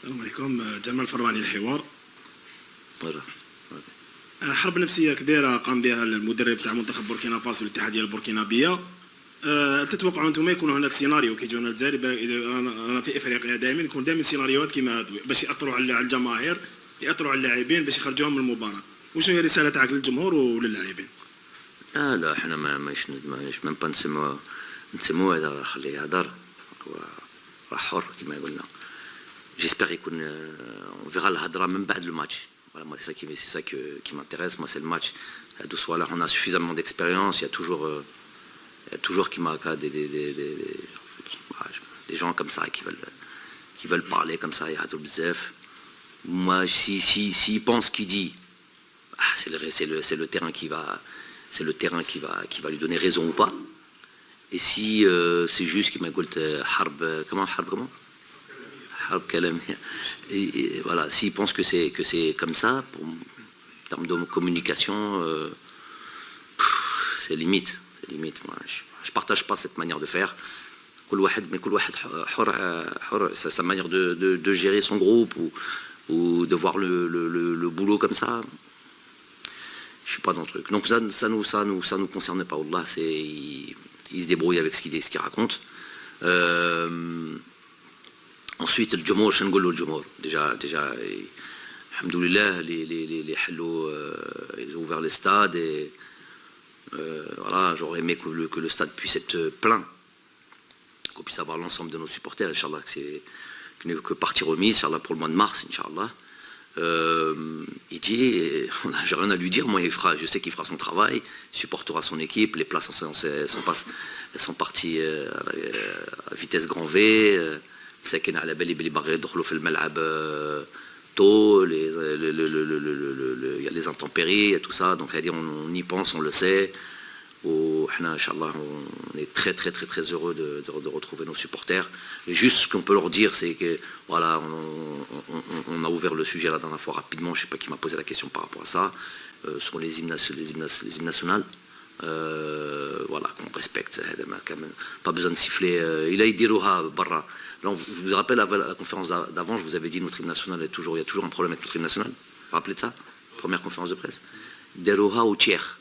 السلام عليكم. جمال فرماني الحوار. مرة. حرب نفسيه كبيره قام بها المدرب تاع منتخب بوركينا فاسو والاتحاديه البوركينابيه. تتوقعوا انتم يكون هناك سيناريو كي يجونا الجزائر؟ انا في افريقيا دائما يكون دائما سيناريوهات كيما هادو باش ياثروا على الجماهير، ياثروا على اللاعبين باش يخرجوهم من المباراه. وشنو هي الرساله تاعك للجمهور وللاعبين؟ لا احنا ماش ميم با نسمو هذا راه خليه يهدر، راه حر كما قلنا. J'espère يكون on verra الهضره من بعد الماتش. Voilà, moi c'est ça qui m'intéresse, moi c'est le match. Voilà, on a suffisamment d'expérience, il y a toujours qui m'a des gens comme ça qui veulent parler comme ça, il y a tout bzef. Moi s'il pense qu'il dit c'est le terrain qui va lui donner raison ou pas. Et si c'est juste qu'il m'a dit harb comment et voilà, s'il pense que c'est comme ça, en termes de communication, c'est limite. Moi, je partage pas cette manière de faire. C'est sa manière de gérer son groupe ou de voir le boulot comme ça. Je suis pas dans le truc. Donc ça nous concerne pas. Allah, il se débrouille avec ce qu'il raconte. Ensuite, le Djomour, Shangolo le Djomour. Déjà, alhamdoulilah, les Hallo, ils ont ouvert les stades et voilà, j'aurais aimé que le stade puisse être plein, qu'on puisse avoir l'ensemble de nos supporters, Inch'Allah, que partie remise, Inch'Allah, pour le mois de mars, Inch'Allah. Il dit, j'ai rien à lui dire, moi je sais qu'il fera son travail, il supportera son équipe, les places elles sont parties à vitesse grand V. ساكن على بالي بلي باغي يدخلوا في الملعب tôt, il y a les intempéries, il y a tout ça, donc on y pense, on le sait. Inch'Allah, on est très très très très heureux de retrouver nos supporters. Et juste ce qu'on peut leur dire, c'est que voilà, on a ouvert le sujet la dernière fois rapidement, je ne sais pas qui m'a posé la question par rapport à ça, sur les hymnes nationales. Voilà, qu'on respecte, pas besoin de siffler. Il a dit Roha Barra. Je vous rappelle, à la conférence d'avant, je vous avais dit notre hymne national il y a toujours un problème avec notre hymne national. Vous vous rappelez de ça? Première conférence de presse. Deroha au tiers.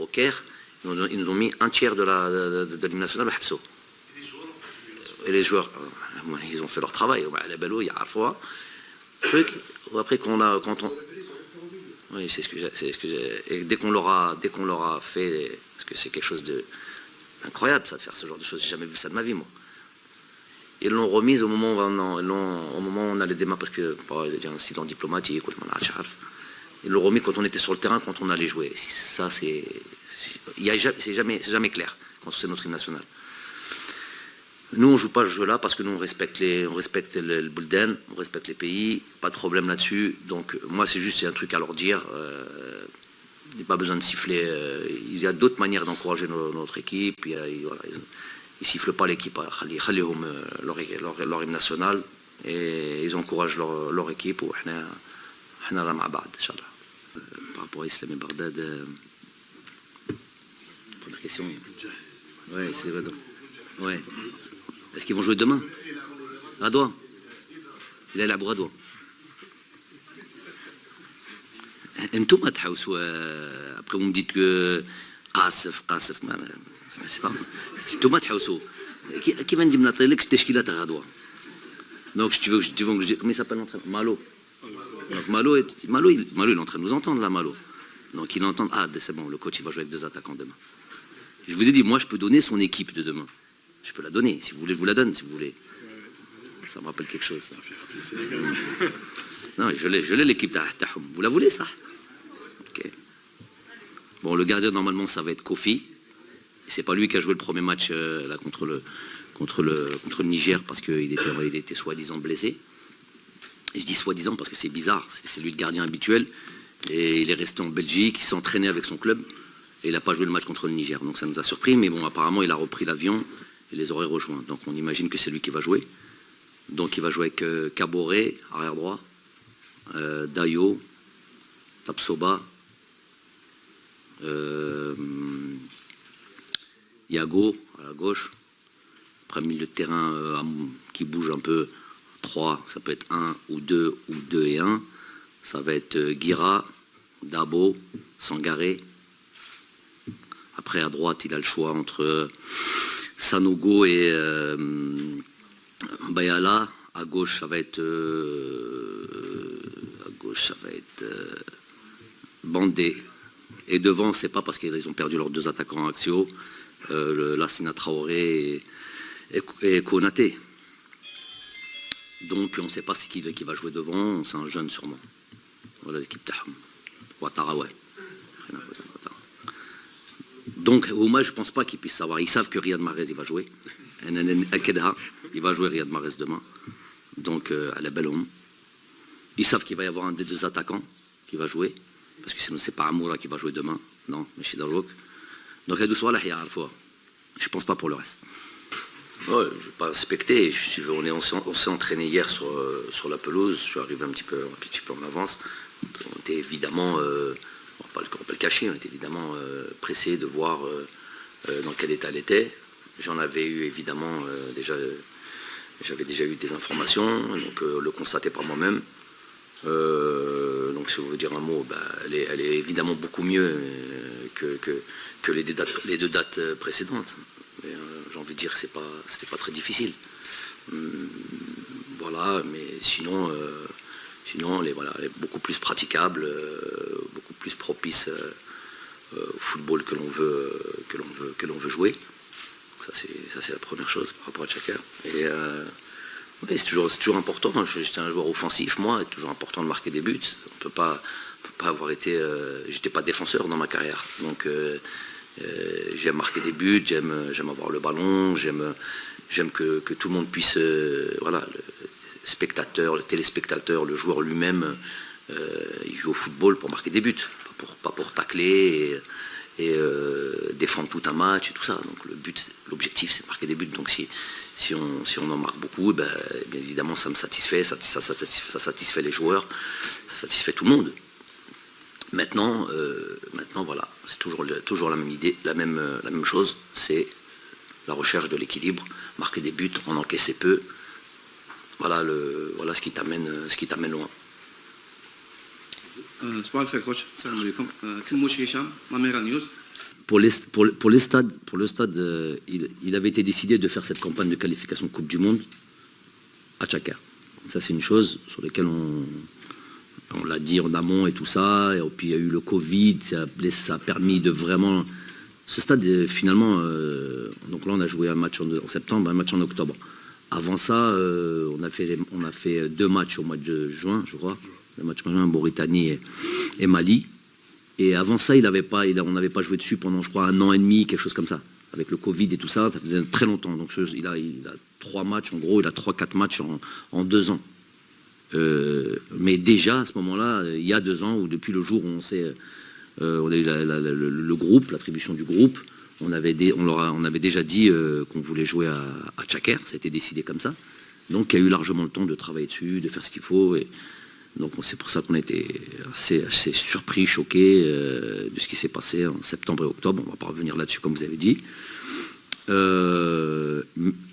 Au Caire, ils nous ont mis un tiers de l'hymne national au Habso. Et les joueurs, ils ont fait leur travail. Il y a à la fois. Après, oui, c'est ce que j'ai. Et dès qu'on leur a fait, parce que c'est quelque chose d'incroyable, ça, de faire ce genre de choses. J'ai jamais vu ça de ma vie, moi. Ils l'ont remise au moment où on allait démarrer, parce que il y a un incident diplomatique, ils l'ont remis quand on était sur le terrain, quand on allait jouer. Ça, c'est jamais clair quand c'est notre hymne national. Nous, on ne joue pas ce jeu-là parce que nous, on respecte le Bulden, on respecte les pays, pas de problème là-dessus. Donc, moi, c'est juste un truc à leur dire. Il n'y a pas besoin de siffler. Il y a d'autres manières d'encourager notre équipe. Voilà, ils ne sifflent pas l'équipe, leur hymne national, et ils encouragent leur équipe. Par rapport à Islam et Bagdad, première question. Ouais, c'est vrai. Ouais. Est-ce qu'ils vont jouer demain? À Doha. Il est à Doha. Après, vous me dites que Qasef, c'est pas. Thomas Tchaoussou. Qui va dire que je t'ai à Doha? Donc, tu veux que je dise. Comment il s'appelle l'entraîneur? Malo. Donc, Malo, il est en train de nous entendre là, Malo. Donc, il entend. Ah, c'est bon, le coach, il va jouer avec 2 attaquants demain. Je vous ai dit, moi, je peux donner son équipe de demain. Je peux la donner. Si vous voulez, je vous la donne, si vous voulez. Ça me rappelle quelque chose. Ça. Non, je l'ai l'équipe d'Ahtahoum. Vous la voulez, ça? Ok. Bon, le gardien, normalement, ça va être Kofi. C'est pas lui qui a joué le premier match là, contre le Niger parce qu'il était soi-disant blessé. Et je dis soi-disant parce que c'est bizarre. C'est lui le gardien habituel. Et il est resté en Belgique, il s'est entraîné avec son club. Et il n'a pas joué le match contre le Niger. Donc ça nous a surpris. Mais bon, apparemment, il a repris l'avion et les aurait rejoints. Donc on imagine que c'est lui qui va jouer. Donc il va jouer avec Kaboré, arrière droit, Dayo, Tapsoba, Yago à la gauche. Après milieu de terrain qui bouge un peu 3, ça peut être 1 ou 2 et 1. Ça va être Guira, Dabo, Sangaré. Après, à droite, il a le choix entre Sanogo et Bayala. À gauche, ça va être Bandé. Et devant, c'est pas parce qu'ils ont perdu leurs 2 attaquants axiaux, Lassina Traoré et Konaté. Donc on ne sait pas qui va jouer devant, c'est un jeune sûrement. Voilà l'équipe Taham. Ouattara, ouais. Donc moi je ne pense pas qu'ils puissent savoir. Ils savent que Riyad Mahrez il va jouer. Il va jouer Riyad Mahrez demain. Donc à la belle homme. Ils savent qu'il va y avoir un des 2 attaquants qui va jouer. Parce que sinon c'est pas Amoura qui va jouer demain. Non, mais chez Darouk. Donc il y a à la fois. Je ne pense pas pour le reste. Ouais, je ne vais pas inspecter. On s'est entraîné hier sur la pelouse. Je suis arrivé un petit peu en avance. On était évidemment, on va pas le cacher, on était évidemment pressé de voir dans quel état elle était. J'en avais eu évidemment j'avais déjà eu des informations, donc le constater par moi-même. Donc si vous voulez dire un mot, elle est évidemment beaucoup mieux que les 2 dates précédentes. Mais j'ai envie de dire que c'était pas très difficile. Voilà, mais sinon elle est beaucoup plus praticable, beaucoup plus propice au football que l'on veut jouer. Ça c'est la première chose par rapport à Tchakar. Et ouais, c'est toujours important. J'étais un joueur offensif, moi, c'est toujours important de marquer des buts. On peut pas avoir été. J'étais pas défenseur dans ma carrière, donc. J'aime marquer des buts, j'aime avoir le ballon, j'aime que tout le monde puisse, voilà, le spectateur, le téléspectateur, le joueur lui-même, il joue au football pour marquer des buts, pas pour tacler et défendre tout un match et tout ça. Donc l'objectif c'est de marquer des buts. Donc si on en marque beaucoup, bien évidemment ça me satisfait, ça satisfait les joueurs, ça satisfait tout le monde. Maintenant, voilà, c'est toujours la même idée, la même chose, c'est la recherche de l'équilibre, marquer des buts, en encaisser peu. Voilà ce qui t'amène loin. Pour le stade, il avait été décidé de faire cette campagne de qualification Coupe du Monde à Tchakar. Ça c'est une chose sur laquelle on l'a dit en amont et tout ça, et puis il y a eu le Covid, ça a permis de vraiment... Ce stade, finalement, donc là on a joué un match en septembre, un match en octobre. Avant ça, on a fait 2 matchs au mois de juin, je crois, 2 matchs en juin, Mauritanie et Mali. Et avant ça, on n'avait pas joué dessus pendant, je crois, 1 an et demi, quelque chose comme ça. Avec le Covid et tout ça, ça faisait très longtemps. Donc il a 3 matchs, en gros, il a 3-4 matchs en 2 ans. Mais déjà à ce moment-là, il y a 2 ans, ou depuis le jour où on a eu le groupe, l'attribution du groupe, on avait déjà dit qu'on voulait jouer à Tchakar, ça a été décidé comme ça. Donc il y a eu largement le temps de travailler dessus, de faire ce qu'il faut. Et donc c'est pour ça qu'on était assez surpris, choqués de ce qui s'est passé en septembre et octobre. On ne va pas revenir là-dessus comme vous avez dit. Et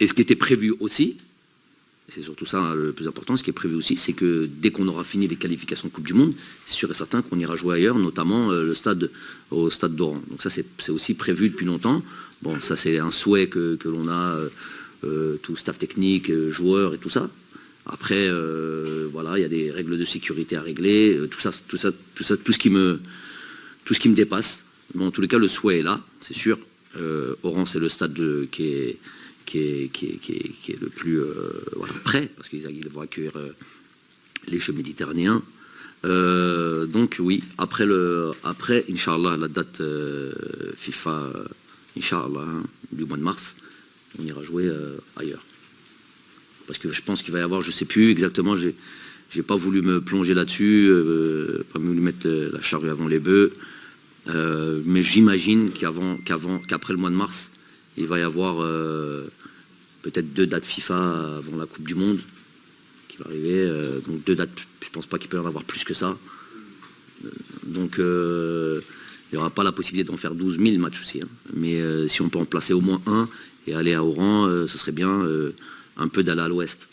ce qui était prévu aussi, c'est surtout ça le plus important, ce qui est prévu aussi, c'est que dès qu'on aura fini les qualifications Coupe du Monde, c'est sûr et certain qu'on ira jouer ailleurs, notamment au stade d'Oran. Donc ça c'est aussi prévu depuis longtemps. Bon, ça c'est un souhait que l'on a, tout staff technique, joueurs et tout ça. Après, voilà, il y a des règles de sécurité à régler, tout ce qui me dépasse. Bon, en tous les cas, le souhait est là, c'est sûr. Oran, c'est le stade qui est le plus prêt, parce qu'ils vont accueillir les Jeux méditerranéens. Donc oui, après Inch'Allah, la date FIFA, Inch'Allah, du mois de mars, on ira jouer ailleurs. Parce que je pense qu'il va y avoir, je ne sais plus exactement, j'ai pas voulu me plonger là-dessus, pas voulu mettre la charrue avant les bœufs, mais j'imagine qu'après le mois de mars, il va y avoir peut-être 2 dates FIFA avant la Coupe du Monde qui va arriver. Donc 2 dates, je ne pense pas qu'il peut y en avoir plus que ça. Donc il n'y aura pas la possibilité d'en faire 12 000 matchs aussi. Hein. Mais si on peut en placer au moins un et aller à Oran, ce serait bien un peu d'aller à l'ouest.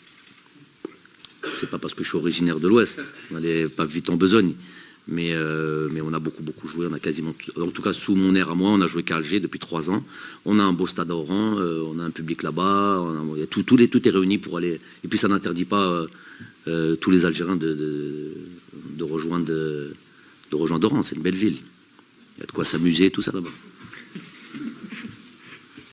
c'est pas parce que je suis originaire de l'Ouest. On n'allait pas vite en besogne. Mais on a beaucoup joué. On a quasiment, en tout cas sous mon air à moi, on a joué qu'à Alger depuis 3 ans. On a un beau stade à Oran, on a un public là-bas. Tout est réuni pour aller. Et puis ça n'interdit pas tous les Algériens de rejoindre Oran. C'est une belle ville. Il y a de quoi s'amuser, tout ça là-bas.